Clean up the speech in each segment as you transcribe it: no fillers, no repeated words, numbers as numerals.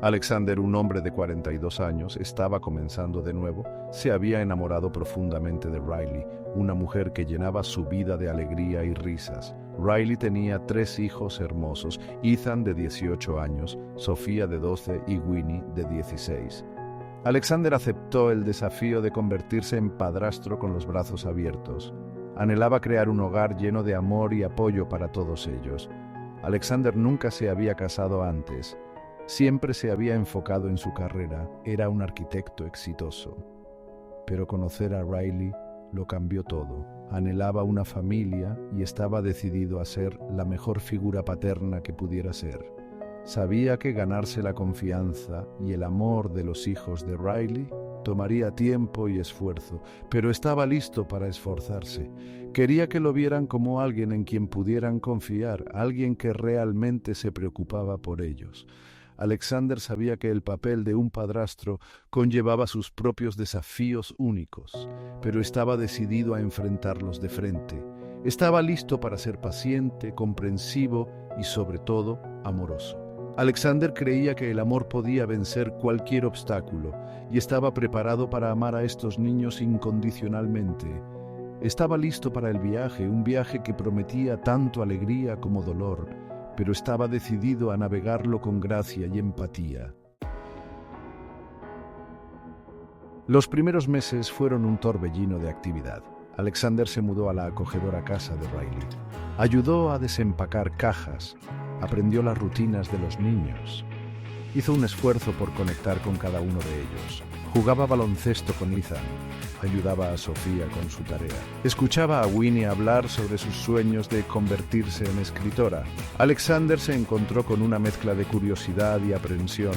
Alexander, un hombre de 42 años, estaba comenzando de nuevo. Se había enamorado profundamente de Riley, una mujer que llenaba su vida de alegría y risas. Riley tenía 3 hijos hermosos: Ethan, de 18 años, Sofía, de 12, y Winnie, de 16. Alexander aceptó el desafío de convertirse en padrastro con los brazos abiertos. Anhelaba crear un hogar lleno de amor y apoyo para todos ellos. Alexander nunca se había casado antes. Siempre se había enfocado en su carrera. Era un arquitecto exitoso. Pero conocer a Riley lo cambió todo. Anhelaba una familia y estaba decidido a ser la mejor figura paterna que pudiera ser. Sabía que ganarse la confianza y el amor de los hijos de Riley tomaría tiempo y esfuerzo, pero estaba listo para esforzarse. Quería que lo vieran como alguien en quien pudieran confiar, alguien que realmente se preocupaba por ellos. Alexander sabía que el papel de un padrastro conllevaba sus propios desafíos únicos, pero estaba decidido a enfrentarlos de frente. Estaba listo para ser paciente, comprensivo y, sobre todo, amoroso. Alexander creía que el amor podía vencer cualquier obstáculo y estaba preparado para amar a estos niños incondicionalmente. Estaba listo para el viaje, un viaje que prometía tanto alegría como dolor, pero estaba decidido a navegarlo con gracia y empatía. Los primeros meses fueron un torbellino de actividad. Alexander se mudó a la acogedora casa de Riley. Ayudó a desempacar cajas, aprendió las rutinas de los niños. Hizo un esfuerzo por conectar con cada uno de ellos. Jugaba baloncesto con Ethan. Ayudaba a Sofía con su tarea. Escuchaba a Winnie hablar sobre sus sueños de convertirse en escritora. Alexander se encontró con una mezcla de curiosidad y aprensión.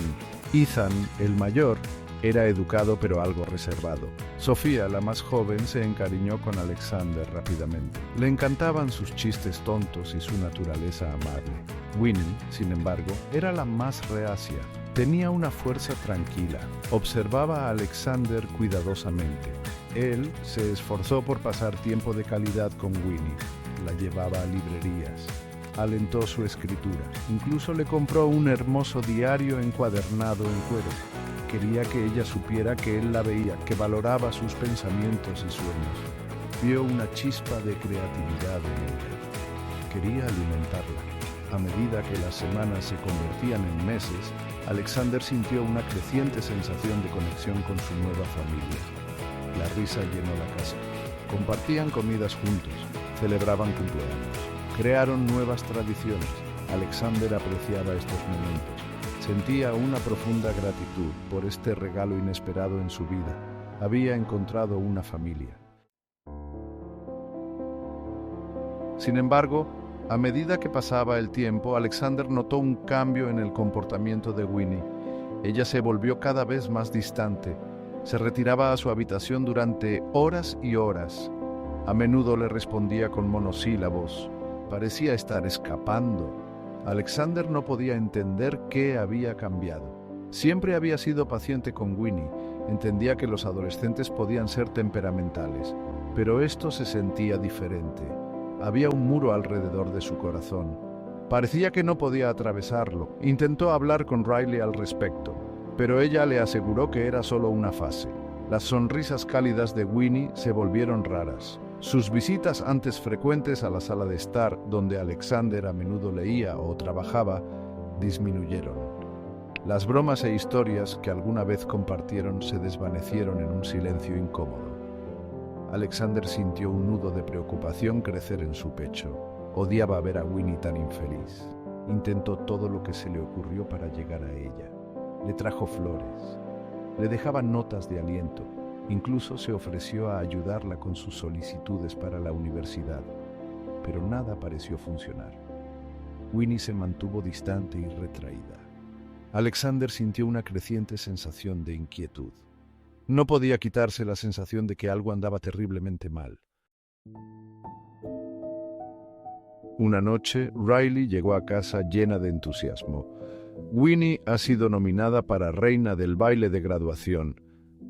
Ethan, el mayor, era educado pero algo reservado. Sofía, la más joven, se encariñó con Alexander rápidamente. Le encantaban sus chistes tontos y su naturaleza amable. Winnie, sin embargo, era la más reacia. Tenía una fuerza tranquila. Observaba a Alexander cuidadosamente. Él se esforzó por pasar tiempo de calidad con Winnie. La llevaba a librerías. Alentó su escritura. Incluso le compró un hermoso diario encuadernado en cuero. Quería que ella supiera que él la veía, que valoraba sus pensamientos y sueños. Vio una chispa de creatividad en ella. Quería alimentarla. A medida que las semanas se convertían en meses, Alexander sintió una creciente sensación de conexión con su nueva familia. La risa llenó la casa. Compartían comidas juntos, celebraban cumpleaños, crearon nuevas tradiciones. Alexander apreciaba estos momentos. Sentía una profunda gratitud por este regalo inesperado en su vida. Había encontrado una familia. Sin embargo, a medida que pasaba el tiempo, Alexander notó un cambio en el comportamiento de Winnie. Ella se volvió cada vez más distante. Se retiraba a su habitación durante horas y horas. A menudo le respondía con monosílabos. Parecía estar escapando. Alexander no podía entender qué había cambiado. Siempre había sido paciente con Winnie. Entendía que los adolescentes podían ser temperamentales, pero esto se sentía diferente. Había un muro alrededor de su corazón. Parecía que no podía atravesarlo. Intentó hablar con Riley al respecto, pero ella le aseguró que era solo una fase. Las sonrisas cálidas de Winnie se volvieron raras. Sus visitas antes frecuentes a la sala de estar, donde Alexander a menudo leía o trabajaba, disminuyeron. Las bromas e historias que alguna vez compartieron se desvanecieron en un silencio incómodo. Alexander sintió un nudo de preocupación crecer en su pecho. Odiaba ver a Winnie tan infeliz. Intentó todo lo que se le ocurrió para llegar a ella. Le trajo flores. Le dejaba notas de aliento. Incluso se ofreció a ayudarla con sus solicitudes para la universidad. Pero nada pareció funcionar. Winnie se mantuvo distante y retraída. Alexander sintió una creciente sensación de inquietud. No podía quitarse la sensación de que algo andaba terriblemente mal. Una noche, Riley llegó a casa llena de entusiasmo. Winnie ha sido nominada para reina del baile de graduación,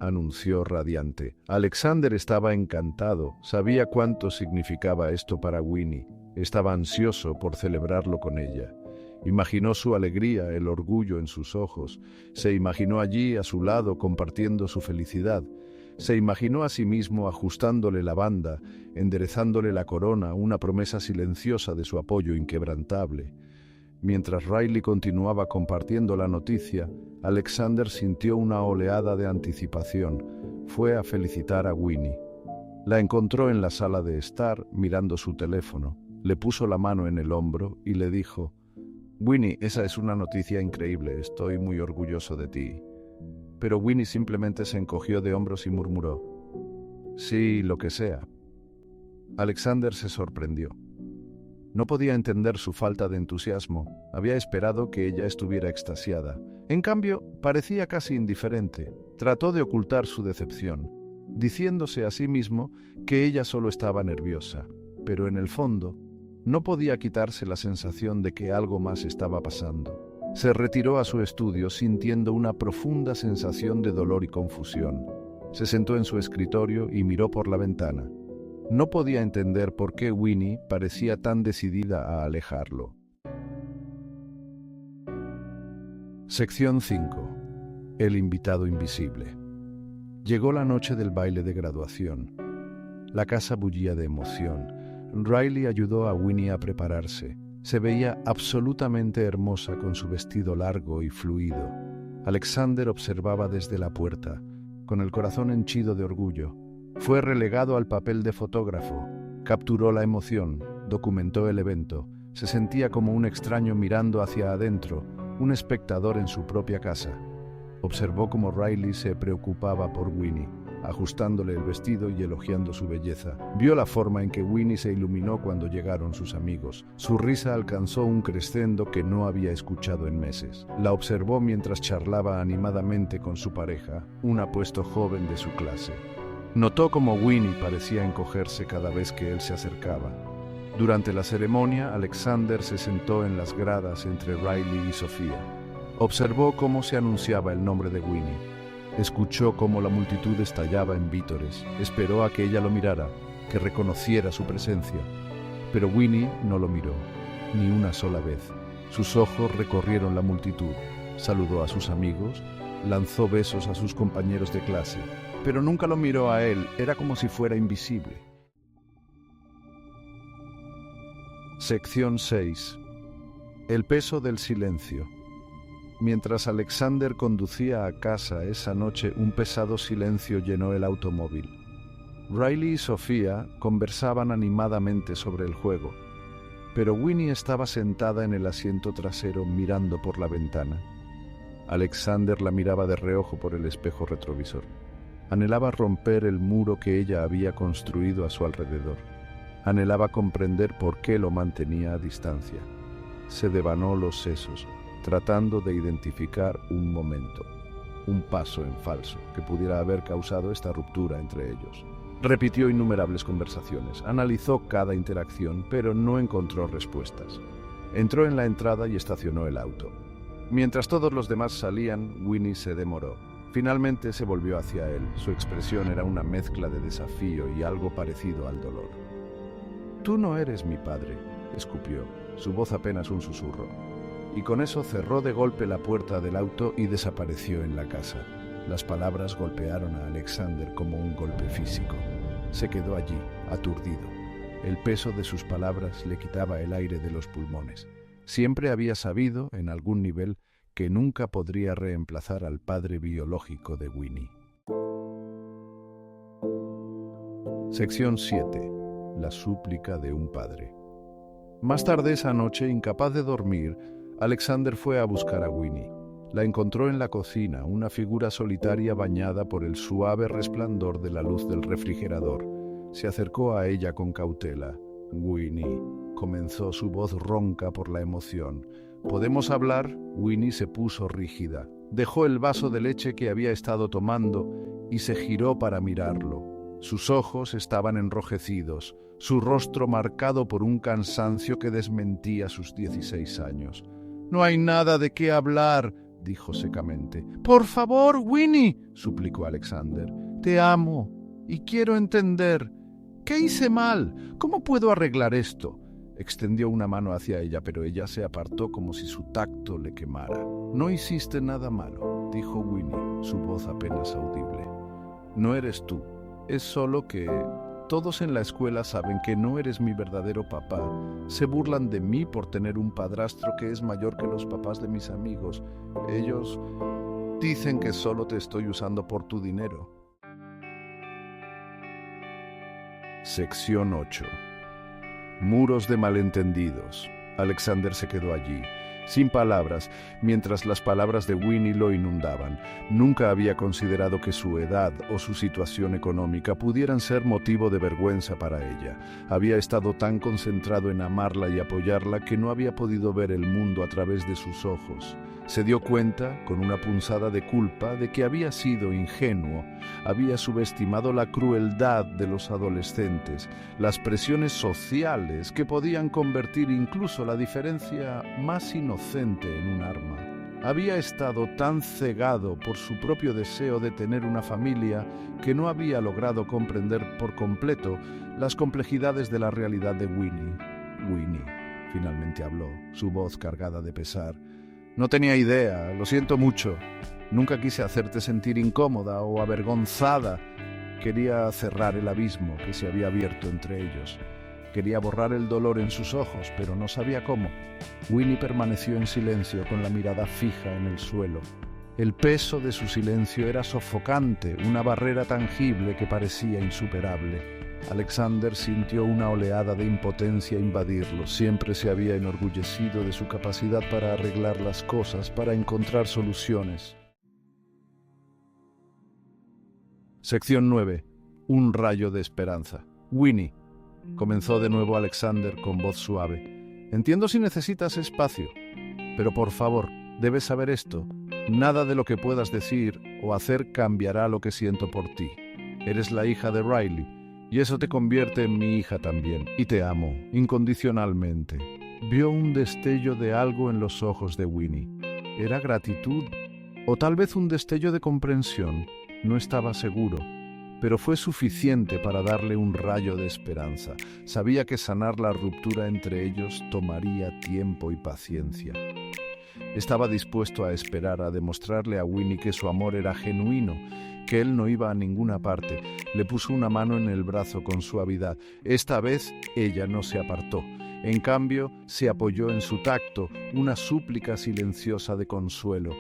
anunció radiante. Alexander estaba encantado. Sabía cuánto significaba esto para Winnie. Estaba ansioso por celebrarlo con ella. Imaginó su alegría, el orgullo en sus ojos. Se imaginó allí a su lado compartiendo su felicidad. Se imaginó a sí mismo ajustándole la banda, enderezándole la corona, una promesa silenciosa de su apoyo inquebrantable. Mientras Riley continuaba compartiendo la noticia, Alexander sintió una oleada de anticipación. Fue a felicitar a Winnie. La encontró en la sala de estar, mirando su teléfono. Le puso la mano en el hombro y le dijo: «Winnie, esa es una noticia increíble, estoy muy orgulloso de ti». Pero Winnie simplemente se encogió de hombros y murmuró: «Sí, lo que sea». Alexander se sorprendió. No podía entender su falta de entusiasmo. Había esperado que ella estuviera extasiada. En cambio, parecía casi indiferente. Trató de ocultar su decepción, diciéndose a sí mismo que ella solo estaba nerviosa. Pero en el fondo, no podía quitarse la sensación de que algo más estaba pasando. Se retiró a su estudio sintiendo una profunda sensación de dolor y confusión. Se sentó en su escritorio y miró por la ventana. No podía entender por qué Winnie parecía tan decidida a alejarlo. Sección 5. El invitado invisible. Llegó la noche del baile de graduación. La casa bullía de emoción. Riley ayudó a Winnie a prepararse. Se veía absolutamente hermosa con su vestido largo y fluido. Alexander observaba desde la puerta, con el corazón henchido de orgullo. Fue relegado al papel de fotógrafo. Capturó la emoción, documentó el evento. Se sentía como un extraño mirando hacia adentro, un espectador en su propia casa. Observó cómo Riley se preocupaba por Winnie, ajustándole el vestido y elogiando su belleza. Vio la forma en que Winnie se iluminó cuando llegaron sus amigos. Su risa alcanzó un crescendo que no había escuchado en meses. La observó mientras charlaba animadamente con su pareja, un apuesto joven de su clase. Notó cómo Winnie parecía encogerse cada vez que él se acercaba. Durante la ceremonia, Alexander se sentó en las gradas entre Riley y Sofía. Observó cómo se anunciaba el nombre de Winnie. Escuchó cómo la multitud estallaba en vítores. Esperó a que ella lo mirara, que reconociera su presencia. Pero Winnie no lo miró, ni una sola vez. Sus ojos recorrieron la multitud. Saludó a sus amigos, lanzó besos a sus compañeros de clase, pero nunca lo miró a él. Era como si fuera invisible. Sección 6. El peso del silencio. Mientras Alexander conducía a casa esa noche, un pesado silencio llenó el automóvil. Riley y Sofía conversaban animadamente sobre el juego, pero Winnie estaba sentada en el asiento trasero mirando por la ventana. Alexander la miraba de reojo por el espejo retrovisor. Anhelaba romper el muro que ella había construido a su alrededor. Anhelaba comprender por qué lo mantenía a distancia. Se devanó los sesos, tratando de identificar un momento, un paso en falso que pudiera haber causado esta ruptura entre ellos. Repitió innumerables conversaciones, analizó cada interacción, pero no encontró respuestas. Entró en la entrada y estacionó el auto. Mientras todos los demás salían, Winnie se demoró. Finalmente se volvió hacia él. Su expresión era una mezcla de desafío y algo parecido al dolor. «Tú no eres mi padre», escupió, su voz apenas un susurro. Y con eso cerró de golpe la puerta del auto y desapareció en la casa. Las palabras golpearon a Alexander como un golpe físico. Se quedó allí, aturdido. El peso de sus palabras le quitaba el aire de los pulmones. Siempre había sabido, en algún nivel, que nunca podría reemplazar al padre biológico de Winnie. Sección 7. La súplica de un padre. Más tarde esa noche, incapaz de dormir, Alexander fue a buscar a Winnie. La encontró en la cocina, una figura solitaria bañada por el suave resplandor de la luz del refrigerador. Se acercó a ella con cautela. «Winnie», comenzó, su voz ronca por la emoción. «¿Podemos hablar?» Winnie se puso rígida. Dejó el vaso de leche que había estado tomando y se giró para mirarlo. Sus ojos estaban enrojecidos, su rostro marcado por un cansancio que desmentía sus 16 años. «No hay nada de qué hablar», dijo secamente. «Por favor, Winnie», suplicó Alexander. «Te amo y quiero entender. ¿Qué hice mal? ¿Cómo puedo arreglar esto?» Extendió una mano hacia ella, pero ella se apartó como si su tacto le quemara. «No hiciste nada malo», dijo Winnie, su voz apenas audible. «No eres tú. Es solo que todos en la escuela saben que no eres mi verdadero papá. Se burlan de mí por tener un padrastro que es mayor que los papás de mis amigos. Ellos dicen que solo te estoy usando por tu dinero». Sección 8. Muros de malentendidos. Alexander se quedó allí, sin palabras, mientras las palabras de Winnie lo inundaban. Nunca había considerado que su edad o su situación económica pudieran ser motivo de vergüenza para ella. Había estado tan concentrado en amarla y apoyarla que no había podido ver el mundo a través de sus ojos. Se dio cuenta, con una punzada de culpa, de que había sido ingenuo. Había subestimado la crueldad de los adolescentes, las presiones sociales que podían convertir incluso la diferencia más inocente en un arma. Había estado tan cegado por su propio deseo de tener una familia que no había logrado comprender por completo las complejidades de la realidad de Winnie. Winnie, finalmente habló, su voz cargada de pesar. «No tenía idea, lo siento mucho. Nunca quise hacerte sentir incómoda o avergonzada. Quería cerrar el abismo que se había abierto entre ellos. Quería borrar el dolor en sus ojos, pero no sabía cómo». Winnie permaneció en silencio con la mirada fija en el suelo. El peso de su silencio era sofocante, una barrera tangible que parecía insuperable. Alexander sintió una oleada de impotencia invadirlo. Siempre se había enorgullecido de su capacidad para arreglar las cosas, para encontrar soluciones. Sección 9. Un rayo de esperanza. «Winnie», comenzó de nuevo Alexander con voz suave, «entiendo si necesitas espacio, pero por favor, debes saber esto. Nada de lo que puedas decir o hacer cambiará lo que siento por ti. Eres la hija de Riley, y eso te convierte en mi hija también, y te amo, incondicionalmente». Vio un destello de algo en los ojos de Winnie. ¿Era gratitud? ¿O tal vez un destello de comprensión? No estaba seguro, pero fue suficiente para darle un rayo de esperanza. Sabía que sanar la ruptura entre ellos tomaría tiempo y paciencia. Estaba dispuesto a esperar, a demostrarle a Winnie que su amor era genuino, que él no iba a ninguna parte. Le puso una mano en el brazo con suavidad. Esta vez ella no se apartó. En cambio, se apoyó en su tacto, una súplica silenciosa de consuelo.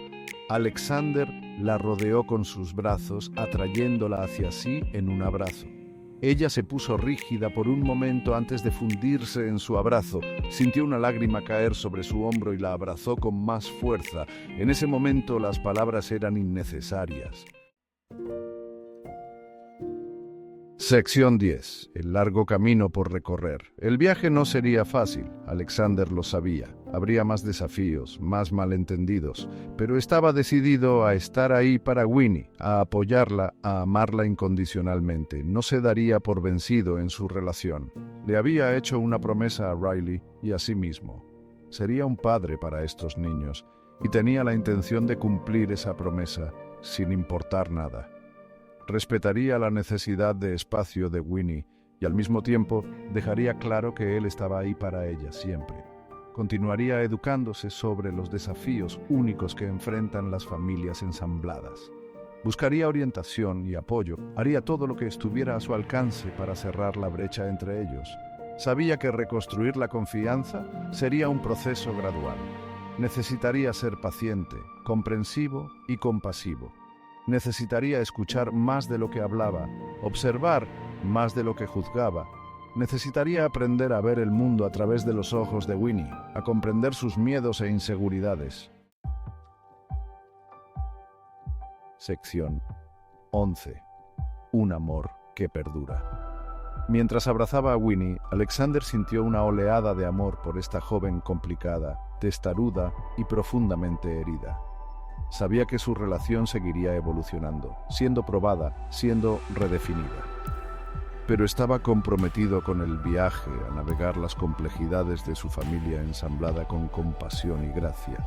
Alexander la rodeó con sus brazos, atrayéndola hacia sí en un abrazo. Ella se puso rígida por un momento antes de fundirse en su abrazo. Sintió una lágrima caer sobre su hombro y la abrazó con más fuerza. En ese momento las palabras eran innecesarias. Sección 10. El largo camino por recorrer. El viaje no sería fácil, Alexander lo sabía. Habría más desafíos, más malentendidos, pero estaba decidido a estar ahí para Winnie, a apoyarla, a amarla incondicionalmente. No se daría por vencido en su relación. Le había hecho una promesa a Riley y a sí mismo. Sería un padre para estos niños, y tenía la intención de cumplir esa promesa, sin importar nada. Respetaría la necesidad de espacio de Winnie y al mismo tiempo dejaría claro que él estaba ahí para ella siempre. Continuaría educándose sobre los desafíos únicos que enfrentan las familias ensambladas. Buscaría orientación y apoyo, haría todo lo que estuviera a su alcance para cerrar la brecha entre ellos. Sabía que reconstruir la confianza sería un proceso gradual. Necesitaría ser paciente, comprensivo y compasivo. Necesitaría escuchar más de lo que hablaba, observar más de lo que juzgaba. Necesitaría aprender a ver el mundo a través de los ojos de Winnie, a comprender sus miedos e inseguridades. Sección 11. Un amor que perdura. Mientras abrazaba a Winnie, Alexander sintió una oleada de amor por esta joven complicada, testaruda y profundamente herida. Sabía que su relación seguiría evolucionando, siendo probada, siendo redefinida. Pero estaba comprometido con el viaje a navegar las complejidades de su familia ensamblada con compasión y gracia.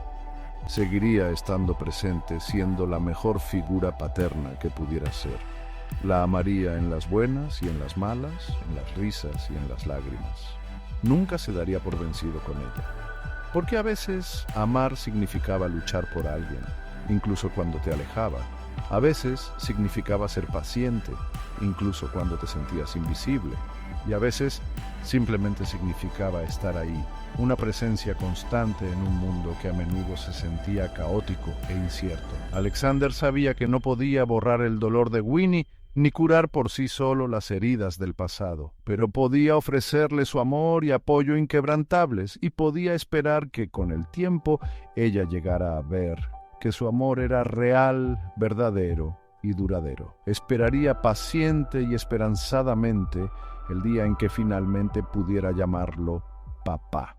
Seguiría estando presente, siendo la mejor figura paterna que pudiera ser. La amaría en las buenas y en las malas, en las risas y en las lágrimas. nunca se daría por vencido con ella. Porque a veces amar significaba luchar por alguien, incluso cuando te alejaba. A veces significaba ser paciente, incluso cuando te sentías invisible. Y a veces simplemente significaba estar ahí, una presencia constante en un mundo que a menudo se sentía caótico e incierto. Alexander sabía que no podía borrar el dolor de Winnie ni curar por sí solo las heridas del pasado, pero podía ofrecerle su amor y apoyo inquebrantables y podía esperar que con el tiempo ella llegara a ver que su amor era real, verdadero y duradero. Esperaría paciente y esperanzadamente el día en que finalmente pudiera llamarlo papá.